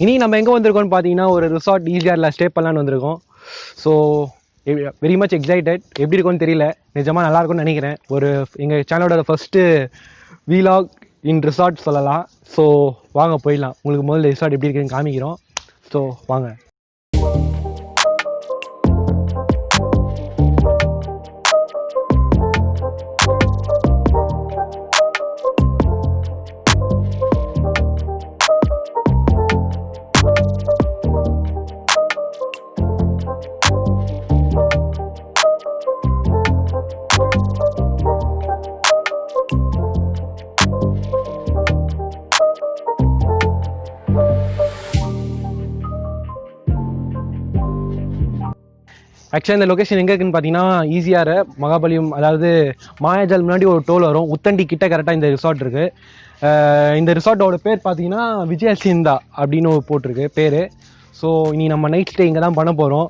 இனி நம்ம எங்கே வந்திருக்கோம்னு பார்த்தீங்கன்னா ஒரு ரிசார்ட் ECRல ஸ்டே பண்ணலான்னு வந்திருக்கோம். So very much excited. எப்படி இருக்கும்னு தெரியல, நிஜமாக நல்லா இருக்கும்னு நினைக்கிறேன். ஒரு எங்கள் சேனலோட ஃபர்ஸ்ட்டு வீலாக் இன் ரிசார்ட் சொல்லலாம். ஸோ வாங்க போயிடலாம். உங்களுக்கு முதல்ல ரிசார்ட் எப்படி இருக்குன்னு காமிக்கிறோம். ஸோ வாங்க. ஆக்சுவலாக இந்த லொக்கேஷன் எங்கே இருக்குன்னு பார்த்தீங்கன்னா ECR மகாபலியம், அதாவது மாயாஜால் முன்னாடி ஒரு டோல் வரும். உத்தண்டி கிட்ட கரெக்டாக இந்த ரிசார்ட் இருக்குது. இந்த ரிசார்ட்டோட பேர் பார்த்தீங்கன்னா விஜயசிந்தா அப்படின்னு போட்டிருக்கு பேர். ஸோ இனி நம்ம நைட் ஸ்டே இங்கே தான் பண்ண போகிறோம்.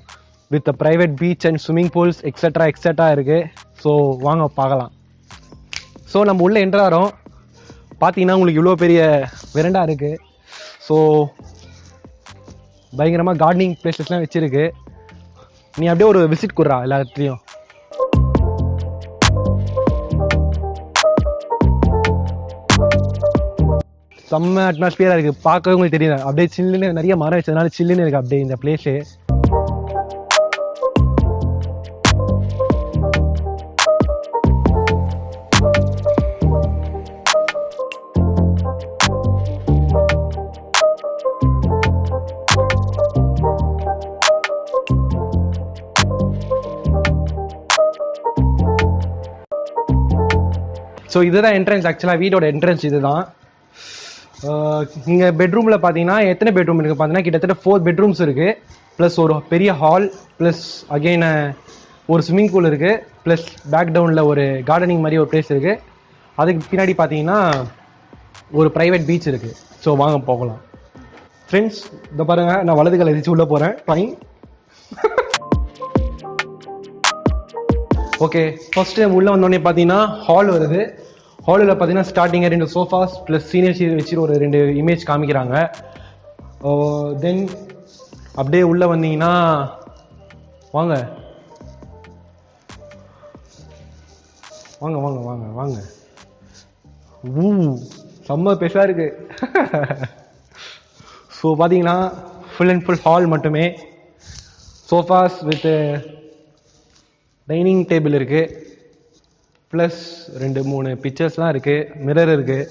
With private beach and swimming pools extra இருக்குது. ஸோ வாங்க பார்க்கலாம். ஸோ நம்ம உள்ளே என்ட்ரு ஆகிறோம். பார்த்தீங்கன்னா உங்களுக்கு இவ்வளோ பெரிய வெரண்டா இருக்குது. ஸோ பயங்கரமாக கார்டனிங் பிளேசஸ்லாம் வச்சுருக்கு. நீ அப்படியே ஒரு விசிட் கொடுறா எல்லாத்துலேயும். செம்ம அட்மாஸ்பியராக இருக்குது. பார்க்கவே உங்களுக்கு தெரியல, அப்படியே சில்லுன்னு நிறைய மரம் வச்சதுனால சில்லுன்னு இருக்குது அப்படியே இந்த பிளேஸு. ஸோ இதுதான் என்ட்ரன்ஸ். ஆக்சுவலாக வீடோட என்ட்ரன்ஸ் இது தான். நீங்கள் பெட்ரூமில் பார்த்தீங்கன்னா எத்தனை பெட்ரூம் இருக்குது பார்த்தீங்கன்னா கிட்டத்தட்ட 4 பெட்ரூம்ஸ் இருக்குது. ப்ளஸ் ஒரு பெரிய ஹால், ப்ளஸ் அகெயின் ஒரு ஸ்விம்மிங் பூல் இருக்குது, ப்ளஸ் பேக் டவுனில் ஒரு கார்டனிங் மாதிரி ஒரு பிளேஸ் இருக்குது. அதுக்கு பின்னாடி பார்த்தீங்கன்னா ஒரு ப்ரைவேட் பீச் இருக்குது. ஸோ வாங்க போகலாம் ஃப்ரெண்ட்ஸ். இதை பாருங்கள், நான் வலது காலை எதிர்த்து உள்ளே போகிறேன். Time okay. ஃபர்ஸ்ட் உள்ளே வந்தோடனே பார்த்தீங்கன்னா ஹால் வருது. ஹாலில் பார்த்தீங்கன்னா ஸ்டார்டிங்காக 2 சோஃபாஸ் ப்ளஸ் சீனியர் சீட் வச்சு ஒரு 2 இமேஜ் காமிக்கிறாங்க. தென் அப்படியே உள்ளே வந்தீங்கன்னா வாங்க வாங்க வாங்க வாங்க வாங்க. செம்ம பெருசாக இருக்குது. ஸோ பார்த்தீங்கன்னா ஃபுல் அண்ட் ஃபுல் ஹால் மட்டுமே. சோஃபாஸ் வித் டைனிங் டேபிள் இருக்குது, ப்ளஸ் 2-3 பிக்சர்ஸ்லாம் இருக்குது, மிரர் இருக்குது.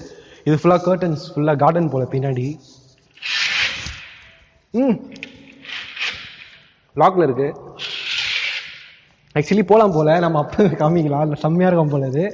இது ஃபுல்லாக கர்டன்ஸ், ஃபுல்லாக கார்டன் போல் பின்னாடி. லாக்கில் இருக்குது. ஆக்சுவலி போகலாம் போல், நம்ம அப்போ காமிக்கலாம். இல்லை செம்மையாக இருக்கும் போல் இது.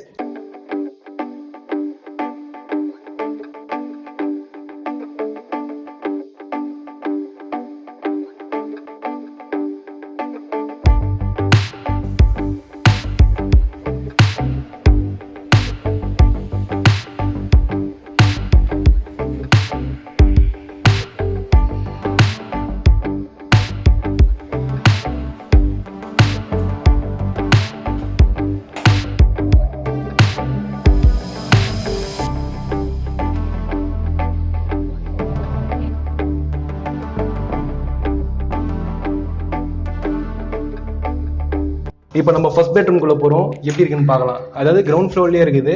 இப்போ நம்ம ஃபர்ஸ்ட் பெட்ரூம்குள்ளே போகிறோம். எப்படி இருக்குன்னு பார்க்கலாம். அதாவது கிரவுண்ட் ஃப்ளோர்லேயே இருக்குது.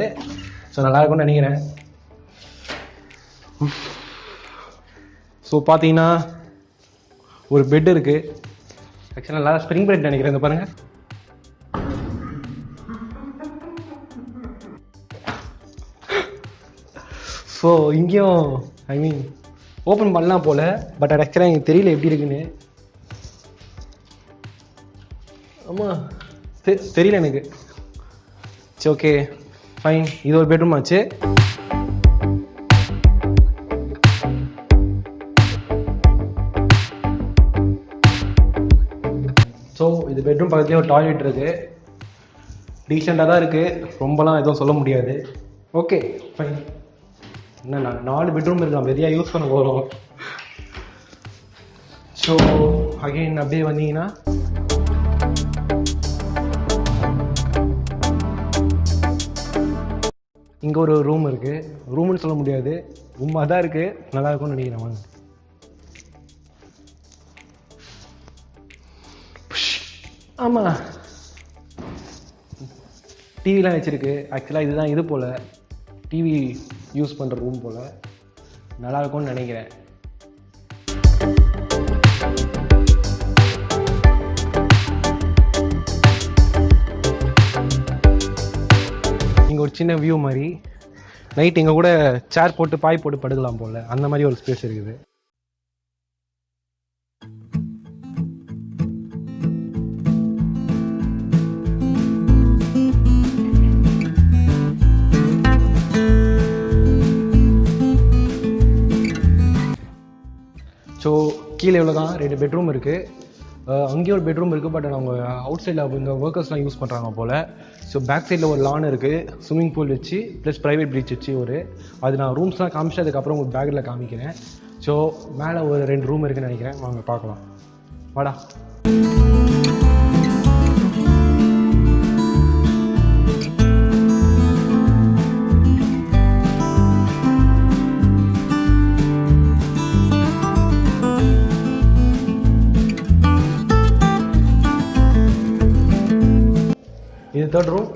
ஸோ நல்லா இருக்கும்னு நினைக்கிறேன். ஸோ பார்த்தீங்கன்னா ஒரு பெட் இருக்குது. ஆக்சுவலாக நல்லா ஸ்ப்ரிங் பெட் நினைக்கிறேன். இந்த பாருங்கள். ஸோ இங்கேயும் ஐ மீன் ஓப்பன் பண்ணலாம் போல். பட் அது ஆக்சுவலாக எனக்கு தெரியல எப்படி இருக்குன்னு. ஆமாம் தெரியல எனக்கு. சரி ஓகே ஃபைன். இது ஒரு பெட்ரூம் ஆச்சு. ஸோ இது பெட்ரூம் பக்கத்துலேயே ஒரு டாய்லெட் இருக்குது. டீசெண்டாக தான் இருக்குது, ரொம்பலாம் எதுவும் சொல்ல முடியாது. Okay fine. என்ன 4 பெட்ரூம் இருக்குது, நம்ம எதையாக யூஸ் பண்ண போகிறோம். ஸோ அகெயின் அப்படியே வந்தீங்கன்னா இங்கே ஒரு ரூம் இருக்குது. ரூம்னு சொல்ல முடியாது, ரூமாக தான் இருக்குது. நல்லா இருக்கும்னு நினைக்கிறேன். வாங்க ஆமாம், டிவிலாம் வச்சுருக்கு. ஆக்சுவலாக இதுதான் இது போல் டிவி யூஸ் பண்ணுற ரூம் போல். நல்லா இருக்கும்னு நினைக்கிறேன். இங்கே ஒரு சின்ன வியூ மாதிரி நைட் இங்கே கூட சேர் போட்டு பாய் போட்டு படுக்கலாம் போல், அந்த மாதிரி ஒரு ஸ்பேஸ் இருக்குது. ஸோ கீழே இவ்வளோ தான் 2 பெட்ரூம் இருக்குது. அங்கேயும் ஒரு பெட்ரூம் இருக்குது. பட் அவங்க அவுட் சைடில் இந்த ஒர்க்கர்ஸ்லாம் யூஸ் பண்ணுறாங்க போல். ஸோ பேக் சைடில் ஒரு லான் இருக்குது, ஸ்விம்மிங் பூல் வச்சு ப்ளஸ் ப்ரைவேட் பீச் வச்சு அது நான் ரூம்ஸ்லாம் காமிச்சு அதுக்கப்புறம் உங்களுக்கு பேக்கில் காமிக்கிறேன். ஸோ மேலே ஒரு 2 ரூம் இருக்குதுன்னு நினைக்கிறேன். வாங்க பார்க்கலாம். வாடா. இது 3rd ரூம்.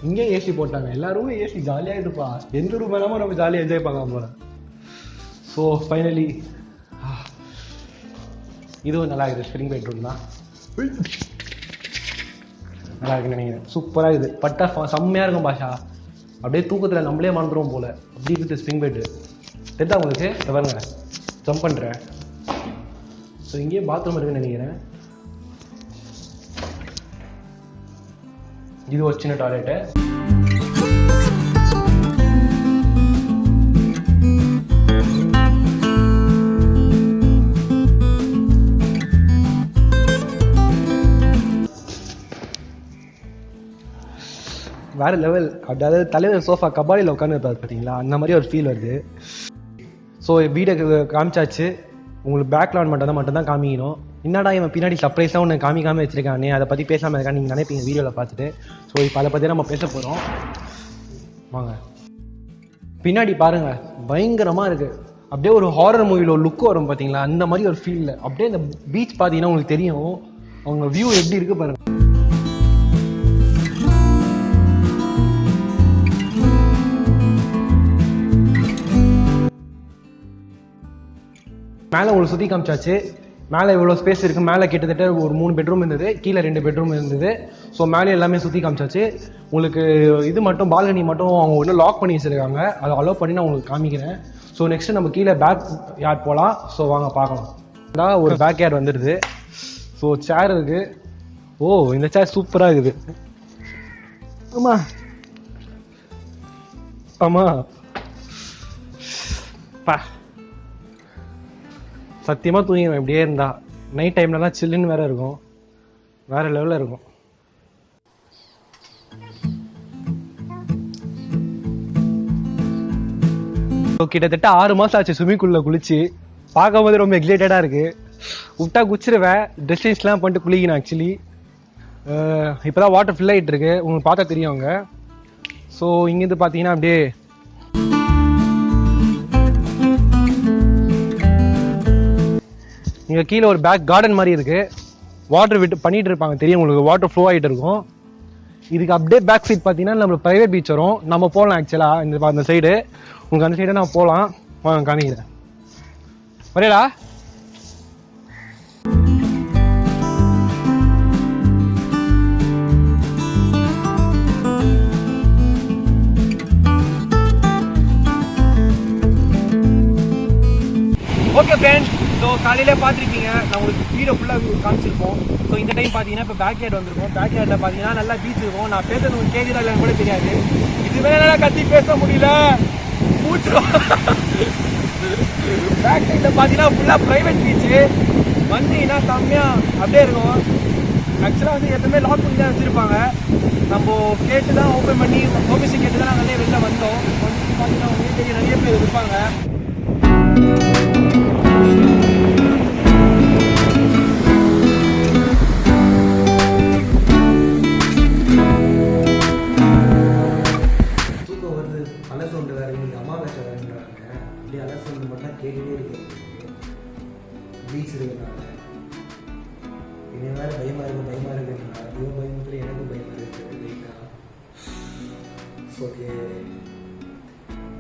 இங்கே ஏசி போட்டாங்க. எல்லா ரூமும் ஏசி, ஜாலியாக இருப்பா. எந்த ரூம் வேணாமல் நம்ம ஜாலியாக என்ஜாய் பண்ணலாம் போல. ஸோ ஃபைனலி இதுவும் நல்லா இருக்குது. ஸ்ப்ரிங் பெட்ரூம் தான், நல்லா இருக்குன்னு நினைக்கிறேன். சூப்பராக இருக்குது. பட்டா செம்மையாக இருக்கும் பாஷா. அப்படியே தூக்கத்தில் நம்மளே மறந்துடுவோம் போல். அப்படி இருக்குது ஸ்ப்ரிங் பெட்டு. தெரிஞ்சா உங்களுக்கு பாருங்க, ஜம்ப் பண்ணுறேன். ஸோ இங்கேயே பாத்ரூம் இருக்குன்னு நினைக்கிறேன். இது ஒரு சின்ன டாய்லெட்டு. வேற லெவல். அதாவது தலைவர் சோஃபா கபாலியில் உட்காந்துருப்பாரு பார்த்தீங்களா, அந்த மாதிரி ஒரு ஃபீல் வருது. ஸோ வீடை காமிச்சாச்சு. உங்களுக்கு பேக்லான் மட்டும் தான் காமிக்கணும். என்னடா இவன் பின்னாடி சர்ப்ரைஸாக ஒன்று காமிக்காமல் வச்சிருக்கானே, அதை பற்றி பேசாமல் இருக்கான்னு நீங்கள் நினைப்பீங்க வீடியோவில் பார்த்துட்டு. ஸோ இப்போ அதை பற்றி நம்ம பேச போகிறோம். வாங்க பின்னாடி பாருங்கள், பயங்கரமாக இருக்குது. அப்படியே ஒரு ஹாரர் மூவியில் ஒரு லுக் வரும் பார்த்தீங்களா, அந்த மாதிரி ஒரு ஃபீலில். அப்படியே இந்த பீச் பார்த்தீங்கன்னா உங்களுக்கு தெரியும் அவங்க வியூ எப்படி இருக்குது பாருங்கள். மேலே உங்களுக்கு சுற்றி காமிச்சாச்சு. மேலே இவ்வளோ ஸ்பேஸ் இருக்குது. மேலே கிட்டத்தட்ட ஒரு 3 பெட்ரூம் இருந்தது, கீழே 2 பெட்ரூம் இருந்தது. ஸோ மேலே எல்லாமே சுற்றி காமிச்சாச்சு. உங்களுக்கு இது மட்டும் பால்கனி மட்டும் அவங்க ஒன்றும் லாக் பண்ணி வச்சுருக்காங்க, அதை அலோவ் பண்ணி நான் உங்களுக்கு காமிக்கிறேன். ஸோ நெக்ஸ்ட்டு நம்ம கீழே பேக் யார்ட் போகலாம். ஸோ வாங்க பார்க்கலாம். அதான் ஒரு பேக் யார்ட் வந்துடுது. ஸோ சேர் இருக்குது. ஓ, இந்த சேர் சூப்பராக இருக்குது. ஆமாம் ஆமாம் பா, சத்தியமாக தூங்கிடுவேன் இப்படியே இருந்தா. நைட் டைம்லலாம் சில்லுன்னு வேறு இருக்கும், வேறு லெவலில் இருக்கும். கிட்டத்தட்ட 6 மாதம் ஆச்சு ஸ்விம்மிங்குள்ளே குளிச்சு. பார்க்கும்போது ரொம்ப எக்ஸைட்டடாக இருக்குது. விட்டா குச்சிருவேன். ட்ரெஸ்ஸிங்ஸ்லாம் பண்ணிட்டு குளிக்கணும். ஆக்சுவலி இப்போ தான் வாட்டர் ஃபில் ஆகிட்டு இருக்கு, உங்களுக்கு பார்த்தா தெரியும் அங்கே. ஸோ இங்கேருந்து பார்த்தீங்கன்னா அப்படியே இங்கே கீழே ஒரு பேக் கார்டன் மாதிரி இருக்குது. வாட்டர் விட்டு பண்ணிகிட்டு இருப்பாங்க, தெரியும் உங்களுக்கு. வாட்டர் ஃப்ளோ ஆகிட்டு இருக்கும். இதுக்கு அப்படியே பேக் சைட் பார்த்தீங்கன்னா நம்மளுக்கு ப்ரைவேட் பீச் வரும். நம்ம போகலாம் ஆக்சுவலாக அந்த சைடு. உங்களுக்கு அந்த சைடை நான் போகலாம். வாங்க காமிக்கிறேன். வரையடா. ஓகே ஃப்ரெண்ட்ஸ், ஸோ காலையில் பார்த்துருப்பீங்க, நான் உங்களுக்கு வீடியோ ஃபுல்லாக காமிச்சிருப்போம். ஸோ இந்த டைம் பார்த்தீங்கன்னா இப்போ பேக் யார்ட் வந்திருக்கோம். பேக் யார்டில் பார்த்தீங்கன்னா நல்லா பீச் இருக்கும். நான் பேசுறது உங்களுக்கு கேட்குதா இல்லைன்னு கூட தெரியாது. இதுவே என்னால் கத்தி பேச முடியல, மூச்சிடும். பேக் சைடில் பார்த்தீங்கன்னா ஃபுல்லாக ப்ரைவேட் பீச்சு. வந்தீங்கன்னா செம்மையாக அப்படியே இருக்கும். ஆக்சுவலாக வந்து எப்பவுமே லாக் பண்ணி தான் வச்சுருப்பாங்க. நம்ம கேட்டு தான் ஓப்பன் பண்ணி ஓபிசி கேட்டு தான் நாங்களே வெளில வந்தோம். வந்து பார்த்தீங்கன்னா உங்களுக்கு நிறைய பேர் இருப்பாங்க. தூக்கம் வருது. அலை சவுண்டு வேறு, இன்னைக்கு அமாவாசை வேறுன்றாங்க. அப்படியே அலை சவுண்டு மட்டும் கேட்டுகிட்டே இருக்கு. பீச் இருக்கிறாங்க. இனி வேறு பயமாக இருக்குன்னா இவன் பயமுத்துல எனக்கும் பயமாக இருக்குது லைட்டாக. ஓகே,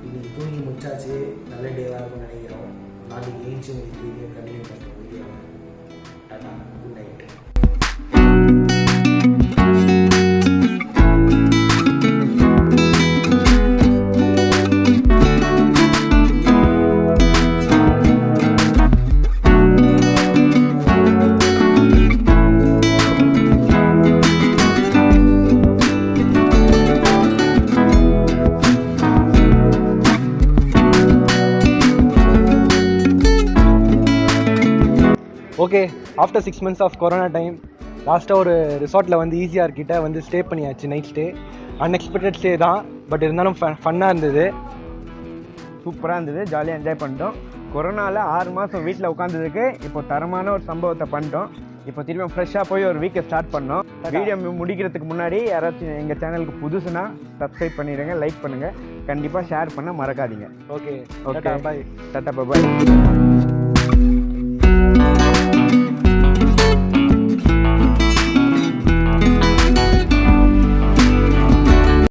இன்னைக்கு தூங்கி முடிச்சாச்சு. நல்ல டேவாக இருக்கும்னு நினைக்கிறோம். நாளைக்கு ஏஞ்சி உங்களுக்கு வீடியோ கண்டினியூ பண்ணுறோம். Video tata, good night. Okay, after 6 months of corona time லாஸ்ட்டாக ஒரு ரிசார்ட்டில் வந்து ECR கிட்ட வந்து ஸ்டே பண்ணியாச்சு. நைட் ஸ்டே, அன்எக்ஸ்பெக்டட் ஸ்டே தான், பட் இருந்தாலும் ஃபன்னாக இருந்தது. சூப்பராக இருந்தது, ஜாலியாக என்ஜாய் பண்ணிட்டோம். கொரோனாவில் 6 மாதம் வீட்டில் உட்காந்ததுக்கு இப்போ தரமான ஒரு சம்பவத்தை பண்ணிட்டோம். இப்போ திரும்ப ஃப்ரெஷ்ஷாக போய் ஒரு வீக்கை ஸ்டார்ட் பண்ணோம். வீடியோ முடிக்கிறதுக்கு முன்னாடி யாராச்சும் எங்கள் சேனலுக்கு புதுசுனா சப்ஸ்கிரைப் பண்ணிடுங்க, லைக் பண்ணுங்கள், கண்டிப்பாக ஷேர் பண்ண மறக்காதீங்க. ஓகே, ஓகே, பாய். டாடா, பாய்.